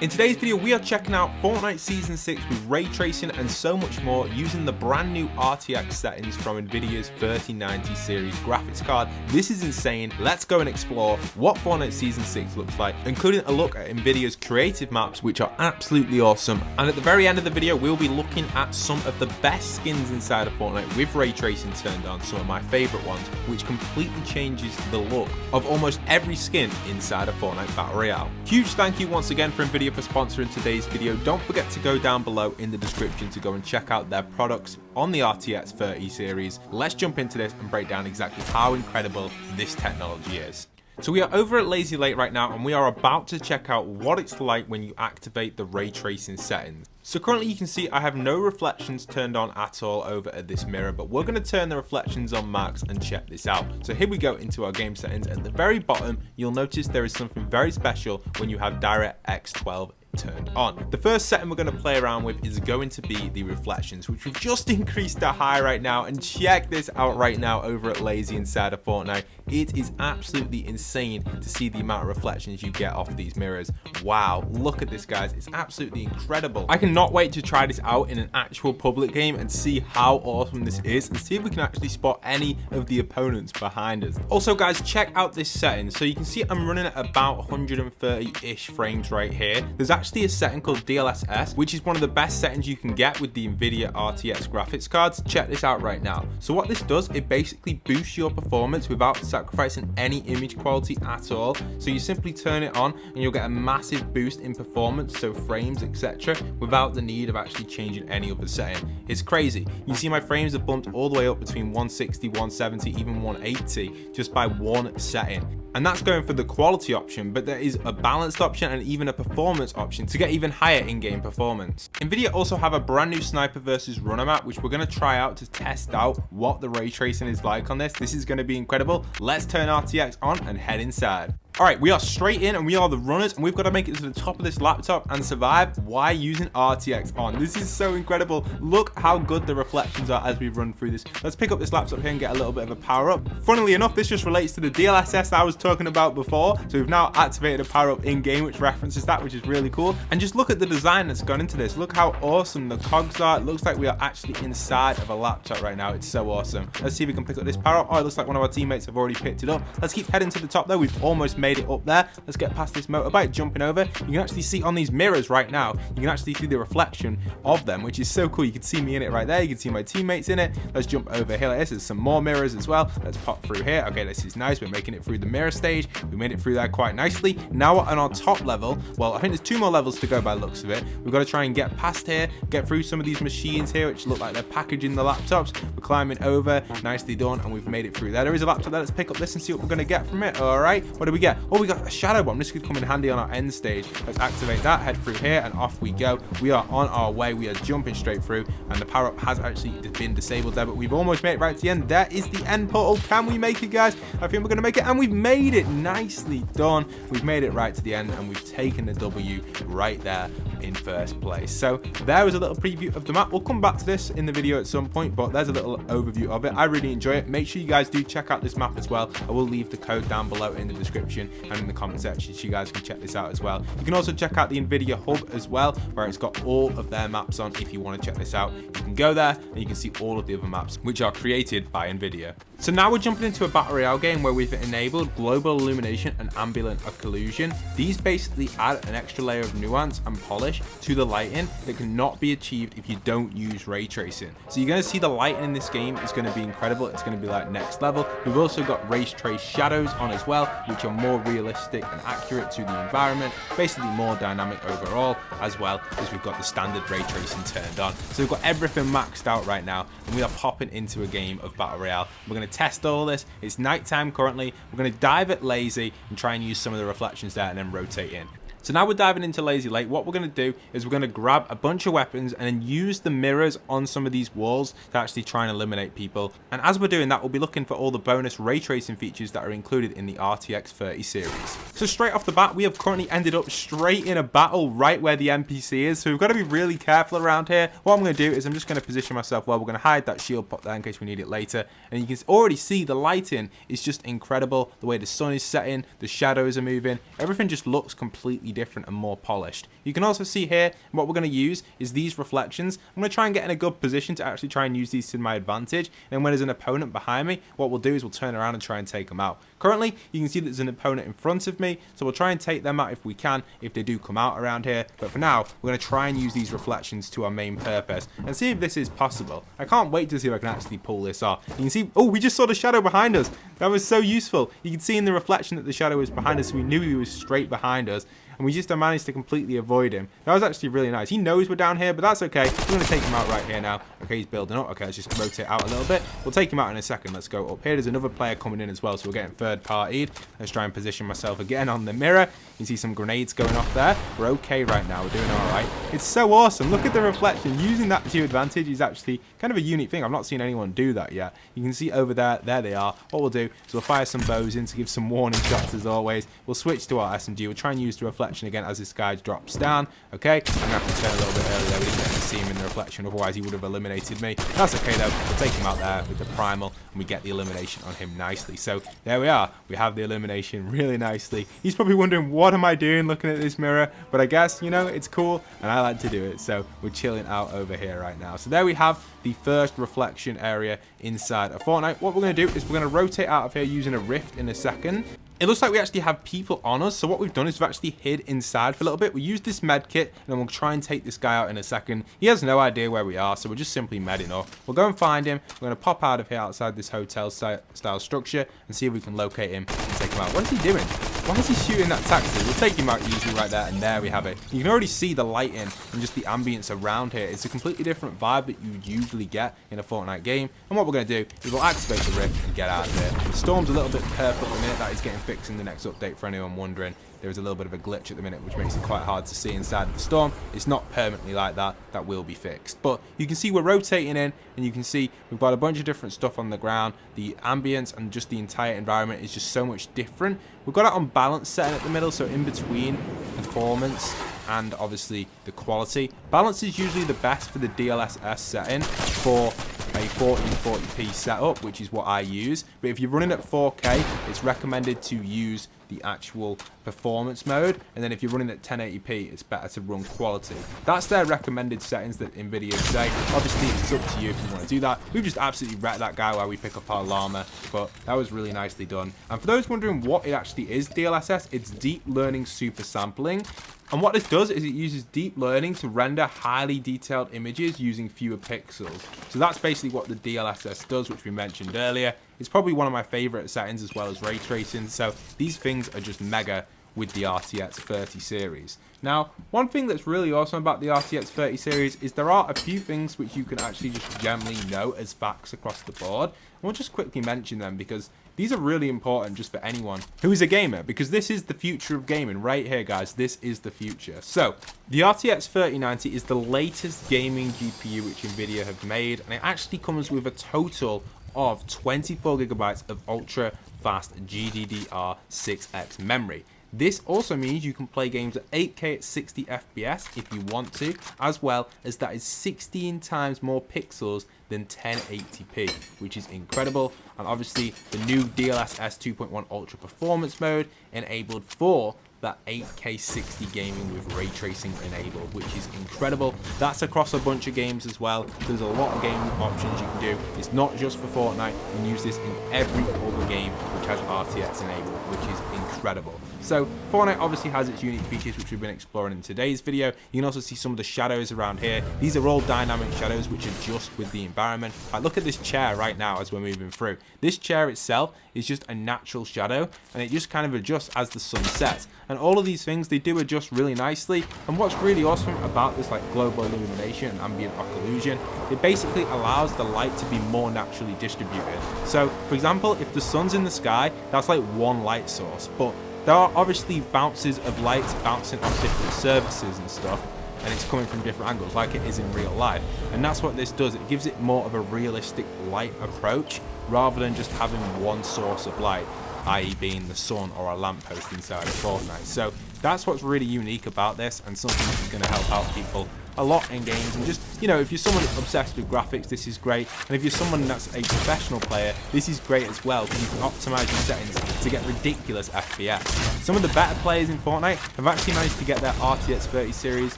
In today's video, we are checking out Fortnite Season 6 with ray tracing and so much more using the brand new RTX settings from Nvidia's 3090 series graphics card. This is insane. Let's go and explore what Fortnite Season 6 looks like, including a look at Nvidia's creative maps, which are absolutely awesome. And at the very end of the video, we'll be looking at some of the best skins inside of Fortnite with ray tracing turned on, some of my favorite ones, which completely changes the look of almost every skin inside of Fortnite Battle Royale. Huge thank you once again for Nvidia for sponsoring today's video. Don't forget to go down below in the description to go and check out their products on the RTX 30 series. Let's jump into this and break down exactly how incredible this technology is. So we are over at Lazy Lake right now, and we are about to check out what it's like when you activate the ray tracing settings. So currently you can see I have no reflections turned on at all over at this mirror, but we're going to turn the reflections on max and check this out. So here we go into our game settings. At the very bottom, you'll notice there is something very special when you have DirectX 12 turned on. The first setting we're going to play around with is going to be the reflections, which we've just increased to high right now, and check this out right now over at Lazy inside of Fortnite. It is absolutely insane to see the amount of reflections you get off these mirrors. Wow, look at this, guys. It's absolutely incredible. I cannot wait to try this out in an actual public game and see how awesome this is, and see if we can actually spot any of the opponents behind us. Also, guys, check out this setting. So you can see I'm running at about 130-ish frames right here. There's actually a setting called DLSS, which is one of the best settings you can get with the Nvidia RTX graphics cards. Check this out right now. So what this does, it basically boosts your performance without sacrificing any image quality at all. So you simply turn it on and you'll get a massive boost in performance, so frames, etc., without the need of actually changing any other setting. It's crazy. You see my frames have bumped all the way up between 160, 170, even 180 just by one setting. And that's going for the quality option, but there is a balanced option and even a performance option to get even higher in-game performance. Nvidia also have a brand new sniper versus runner map, which we're going to try out to test out what the ray tracing is like on this. This is going to be incredible. Let's turn RTX on and head inside. All right, we are straight in and we are the runners, and we've got to make it to the top of this laptop and survive while using RTX on. This is so incredible. Look how good the reflections are as we run through this. Let's pick up this laptop here and get a little bit of a power up. Funnily enough, this just relates to the DLSS I was talking about before. So we've now activated a power up in game, which references that, which is really cool. And just look at the design that's gone into this. Look how awesome the cogs are. It looks like we are actually inside of a laptop right now. It's so awesome. Let's see if we can pick up this power up. Oh, it looks like one of our teammates have already picked it up. Let's keep heading to the top though. We've almost made it up there. Let's get past this motorbike, jumping over. You can actually see on these mirrors right now, you can actually see the reflection of them, which is so cool. You can see me in it right there. You can see my teammates in it. Let's jump over here like this. There's some more mirrors as well. Let's pop through here. Okay, this is nice. We're making it through the mirror stage. We made it through there quite nicely. Now we're on our top level. Well, I think there's 2 more levels to go by the looks of it. We've got to try and get past here, get through some of these machines here, which look like they're packaging the laptops. We're climbing over. Nicely done, and we've made it through there. There is a laptop there. Let's pick up this and see what we're going to get from it. All right, what do we get? Oh, we got a shadow bomb. This could come in handy on our end stage. Let's activate that, head through here, and off we go. We are on our way. We are jumping straight through, and the power up has actually been disabled there, but we've almost made it right to the end. There is the end portal. Can we make it, guys? I think we're going to make it, and we've made it. Nicely done. We've made it right to the end, and we've taken the W right there in first place. So there was a little preview of the map. We'll come back to this in the video at some point, but there's a little overview of it. I really enjoy it. Make sure you guys do check out this map as well. I will leave the code down below in the description and in the comment section so you guys can check this out as well. You can also check out the Nvidia hub as well, where it's got all of their maps on. If you want to check this out, you can go there and you can see all of the other maps which are created by Nvidia. So now we're jumping into a battle royale game where we've enabled global illumination and ambient occlusion. These basically add an extra layer of nuance and polish to the lighting that cannot be achieved if you don't use ray tracing. So you're going to see the lighting in this game is going to be incredible. It's going to be like next level. We've also got ray trace shadows on as well, which are more realistic and accurate to the environment, basically more dynamic overall, as well as we've got the standard ray tracing turned on. So we've got everything maxed out right now, and we are popping into a game of battle royale. We're going to test all this. It's nighttime currently. We're going to dive at Lazy and try and use some of the reflections there and then rotate in. So now we're diving into Lazy Lake. What we're going to do is we're going to grab a bunch of weapons and then use the mirrors on some of these walls to actually try and eliminate people. And as we're doing that, we'll be looking for all the bonus ray tracing features that are included in the RTX 30 series. So straight off the bat, we have currently ended up straight in a battle right where the NPC is. So we've got to be really careful around here. What I'm going to do is I'm just going to position myself well. We're going to hide that shield pop there in case we need it later. And you can already see the lighting is just incredible. The way the sun is setting, the shadows are moving. Everything just looks completely completely different and more polished. You can also see here, what we're going to use is these reflections. I'm going to try and get in a good position to actually try and use these to my advantage. And when there's an opponent behind me, what we'll do is we'll turn around and try and take them out. Currently, you can see there's an opponent in front of me, so we'll try and take them out if we can, if they do come out around here. But for now, we're going to try and use these reflections to our main purpose and see if this is possible. I can't wait to see if I can actually pull this off. You can see, oh, we just saw the shadow behind us. That was so useful. You can see in the reflection that the shadow was behind us, so we knew he was straight behind us. And we just managed to completely avoid him. That was actually really nice. He knows we're down here, but that's okay. We're going to take him out right here now. Okay, he's building up. Okay, let's just rotate out a little bit. We'll take him out in a second. Let's go up here. There's another player coming in as well, so we're getting third-partied. Let's try and position myself again on the mirror. You can see some grenades going off there. We're okay right now. We're doing all right. It's so awesome. Look at the reflection. Using that to your advantage is actually kind of a unique thing. I've not seen anyone do that yet. You can see over there. There they are. What we'll do is we'll fire some bows in to give some warning shots as always. We'll switch to our SMG. We'll try and use the reflection again as this guy drops down. Okay, I'm gonna have to turn a little bit earlier. We didn't get to see him in the reflection, otherwise he would have eliminated me. That's okay though. We'll take him out there with the primal and we get the elimination on him nicely. So there we are. We have the elimination really nicely. He's probably wondering, what am I doing looking at this mirror? But I guess, you know, it's cool and I like to do it. So we're chilling out over here right now. So there we have the first reflection area inside of Fortnite. What we're going to do is we're going to rotate out of here using a rift in a second. It looks like we actually have people on us, so what we've done is we've actually hid inside for a little bit. We use this med kit, and then we'll try and take this guy out in a second. He has no idea where we are, so we're just simply medding up. We'll go and find him. We're going to pop out of here outside this hotel-style structure and see if we can locate him and take him out. What is he doing? Why is he shooting that taxi? We'll take him out easily right there, and there we have it. You can already see the lighting and just the ambience around here. It's a completely different vibe that you would usually get in a Fortnite game. And what we're going to do is we'll activate the rift and get out of here. The storm's a little bit purple at the minute. That is getting fixed in the next update for anyone wondering. There is a little bit of a glitch at the minute, which makes it quite hard to see inside of the storm. It's not permanently like that. That will be fixed. But you can see we're rotating in, and you can see we've got a bunch of different stuff on the ground. The ambience and just the entire environment is just so much different. We've got it on balance setting at the middle, so in between performance and obviously the quality. Balance is usually the best for the DLSS setting for a 1440p setup, which is what I use. But if you're running at 4K, it's recommended to use the actual performance mode, and then if you're running at 1080p, it's better to run quality. That's their recommended settings that NVIDIA say. Obviously, it's up to you if you want to do that. We've just absolutely wrecked that guy while we pick up our llama, but that was really nicely done. And for those wondering what it actually is, DLSS, it's deep learning super sampling. And what this does is it uses deep learning to render highly detailed images using fewer pixels. So that's basically what the DLSS does, which we mentioned earlier. It's probably one of my favorite settings as well as ray tracing. So these things are just mega with the RTX 30 series. Now, one thing that's really awesome about the RTX 30 series is there are a few things which you can actually just generally know as facts across the board. And we'll just quickly mention them because these are really important just for anyone who is a gamer, because this is the future of gaming right here, guys. This is the future. So the RTX 3090 is the latest gaming GPU which NVIDIA have made, and it actually comes with a total of 24 gigabytes of ultra fast GDDR6X memory. This also means you can play games at 8K at 60 FPS if you want to, as well as that is 16 times more pixels than 1080p, which is incredible. And obviously the new DLSS 2.1 Ultra Performance mode enabled for that 8K 60 gaming with ray tracing enabled, which is incredible. That's across a bunch of games as well. There's a lot of gaming options you can do. It's not just for Fortnite. You can use this in every other game which has RTX enabled, which is incredible. So Fortnite obviously has its unique features which we've been exploring in today's video. You can also see some of the shadows around here. These are all dynamic shadows which adjust with the environment. Like, look at this chair right now as we're moving through. This chair itself is just a natural shadow, and it just kind of adjusts as the sun sets. And all of these things, they do adjust really nicely. And what's really awesome about this like global illumination and ambient occlusion, it basically allows the light to be more naturally distributed. So for example, if the sun's in the sky, that's like one light source, but there are obviously bounces of lights bouncing off different surfaces and stuff, and it's coming from different angles like it is in real life. And that's what this does. It gives it more of a realistic light approach rather than just having one source of light, i.e. being the sun or a lamppost inside of Fortnite. So That's what's really unique about this, and something that's going to help out people a lot in games. And just, you know, if you're someone that's obsessed with graphics, this is great. And if you're someone that's a professional player, this is great as well, because you can optimize your settings to get ridiculous FPS. Some of the better players in Fortnite have actually managed to get their RTX 30 series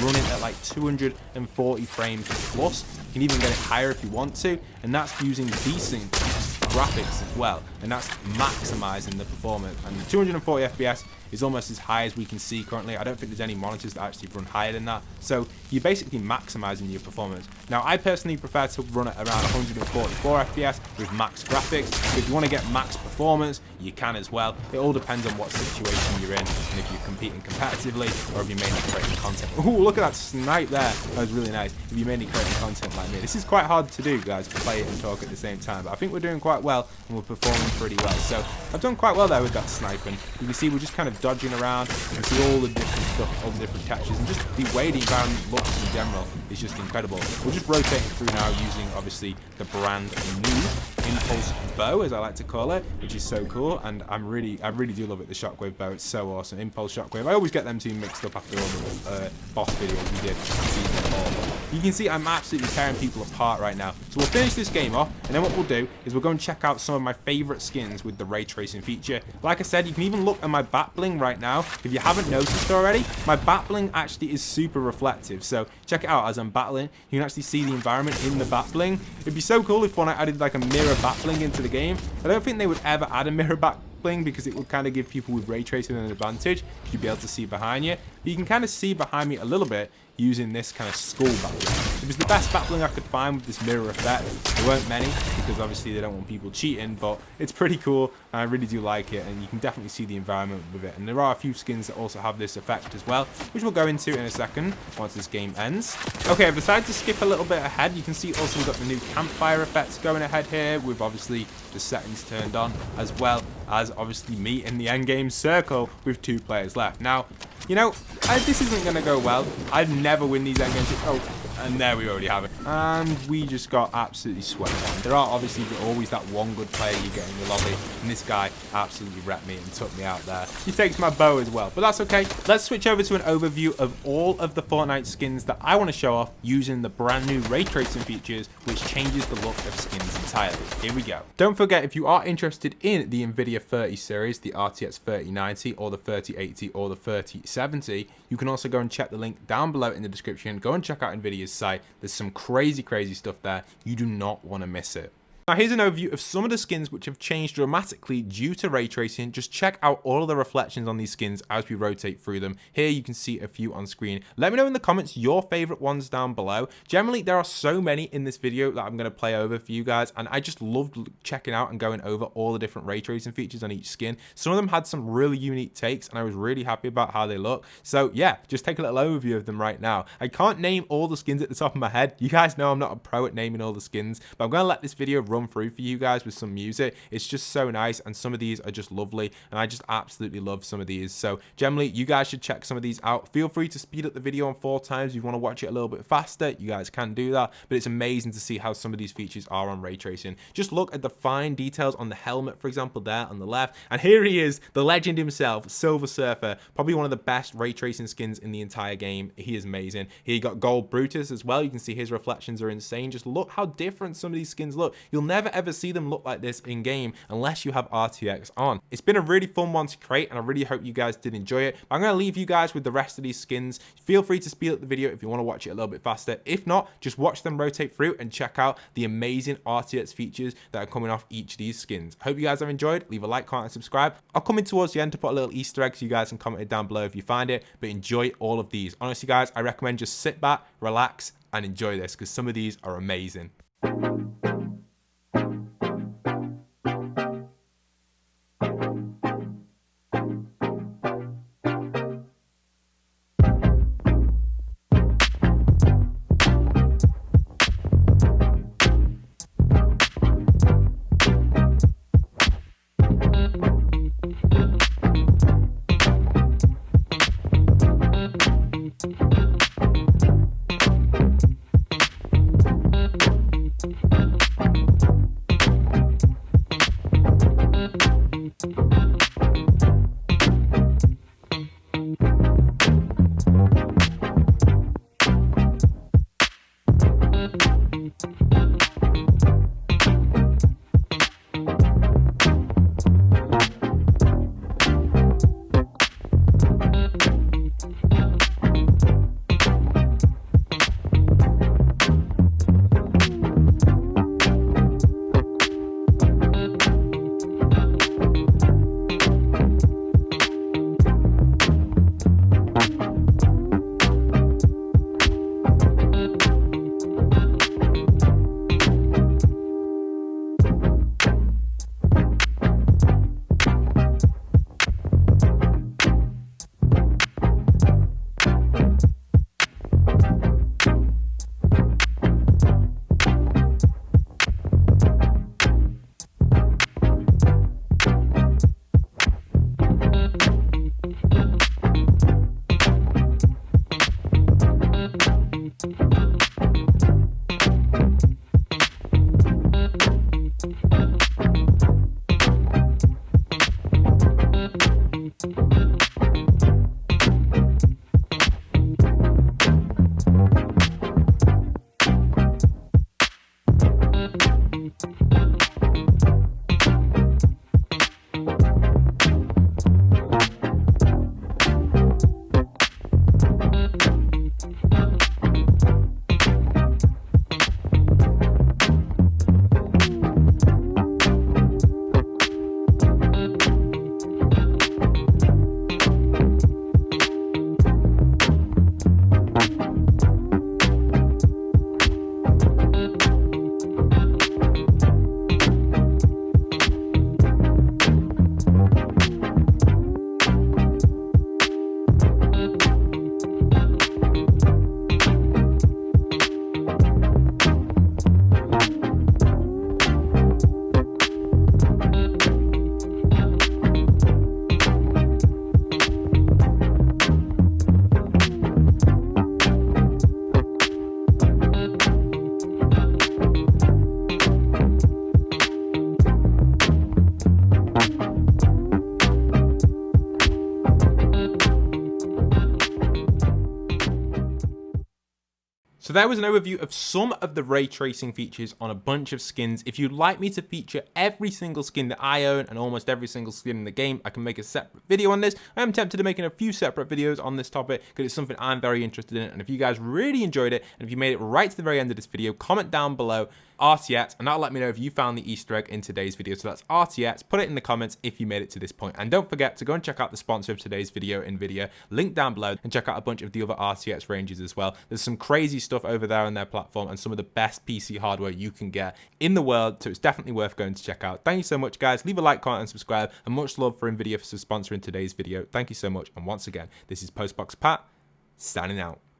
running at like 240 frames plus. You can even get it higher if you want to, and that's using decent graphics as well, and that's maximizing the performance. And the 240 FPS is almost as high as we can see currently. I don't think there's any monitors that actually run higher than that, so you're basically maximizing your performance. Now, I personally prefer to run it around 144 FPS with max graphics, but if you want to get max performance, you can as well. It all depends on what situation you're in, and if you're competing competitively or if you're mainly creating content. Ooh, look at that snipe there. That was really nice. If you're mainly creating content like me, this is quite hard to do, guys, play it and talk at the same time, but I think we're doing quite well and we're performing pretty well. So I've done quite well there with that sniping. You can see we're just kind of dodging around. You can see all the different stuff, all the different textures, and just the way the environment looks in general is just incredible. We're just rotating through now using obviously the brand new impulse bow, as I like to call it, which is so cool, and I really do love it. The shockwave bow, it's so awesome. Impulse shockwave. I always get them two mixed up after all the boss videos we did season 4. You can see I'm absolutely tearing people apart right now. So we'll finish this game off, and then what we'll do is we'll go and check out some of my favorite skins with the ray tracing feature. Like I said, you can even look at my back bling right now. If you haven't noticed already, my back bling actually is super reflective. So check it out. As I'm battling, you can actually see the environment in the back bling. It'd be so cool if Fortnite added like a mirror back bling into the game. I don't think they would ever add a mirror back bling because it would kind of give people with ray tracing an advantage. You'd be able to see behind you. But you can kind of see behind me a little bit using this kind of skull backbling. It was the best backbling I could find with this mirror effect. There weren't many because obviously they don't want people cheating, but it's pretty cool and I really do like it, and you can definitely see the environment with it. And there are a few skins that also have this effect as well, which we'll go into in a second once this game ends. Okay, I've decided to skip a little bit ahead. You can see also we've got the new campfire effects going ahead here with obviously the settings turned on, as well as obviously me in the end game circle with 2 players left. Now, you know, this isn't going to go well. I'd never win these end games. Oh, and there we already have it. And we just got absolutely swept on. There are obviously always that one good player you get in the lobby, and this guy absolutely wrecked me and took me out there. He takes my bow as well, but that's okay. Let's switch over to an overview of all of the Fortnite skins that I want to show off using the brand new ray tracing features, which changes the look of skins entirely. Here we go. Don't forget, if you are interested in the Nvidia 30 series, the RTX 3090 or the 3080 or the 3070, you can also go and check the link down below in the description. Go and check out Nvidia's site. There's some crazy stuff there. You do not want to miss it. Now here's an overview of some of the skins which have changed dramatically due to ray tracing. Just check out all of the reflections on these skins as we rotate through them. Here you can see a few on screen. Let me know in the comments your favorite ones down below. Generally, there are so many in this video that I'm going to play over for you guys, and I just loved checking out and going over all the different ray tracing features on each skin. Some of them had some really unique takes, and I was really happy about how they look. So yeah, just take a little overview of them right now. I can't name all the skins at the top of my head. You guys know I'm not a pro at naming all the skins, but I'm going to let this video run through for you guys with some music. It's just so nice, and some of these are just lovely, and I just absolutely love some of these. So generally, you guys should check some of these out. Feel free to speed up the video on 4 times if you want to watch it a little bit faster. You guys can do that, but it's amazing to see how some of these features are on ray tracing. Just look at the fine details on the helmet, for example, there on the left, and here he is, the legend himself, Silver Surfer, probably one of the best ray tracing skins in the entire game. He is amazing. Here you got Gold Brutus as well. You can see his reflections are insane. Just look how different some of these skins look. You'll never ever see them look like this in game unless you have RTX on. It's been a really fun one to create, and I really hope you guys did enjoy it. But I'm going to leave you guys with the rest of these skins. Feel free to speed up the video if you want to watch it a little bit faster. If not, just watch them rotate through and check out the amazing RTX features that are coming off each of these skins. Hope you guys have enjoyed. Leave a like, comment, and subscribe. I'll come in towards the end to put a little Easter egg so you guys can comment it down below if you find it, but enjoy all of these. Honestly guys, I recommend just sit back, relax, and enjoy this because some of these are amazing. So there was an overview of some of the ray tracing features on a bunch of skins. If you'd like me to feature every single skin that I own and almost every single skin in the game, I can make a separate video on this. I am tempted to making a few separate videos on this topic because it's something I'm very interested in. And if you guys really enjoyed it, and if you made it right to the very end of this video, comment down below RTX, and that'll let me know if you found the Easter egg in today's video. So that's RTX. Put it in the comments if you made it to this point. And don't forget to go and check out the sponsor of today's video, Nvidia. Link down below, and check out a bunch of the other RTX ranges as well. There's some crazy stuff over there on their platform and some of the best PC hardware you can get in the world. So it's definitely worth going to check out. Thank you so much, guys. Leave a like, comment, and subscribe. And much love for Nvidia for sponsoring today's video. Thank you so much. And once again, this is Postboxpat signing out.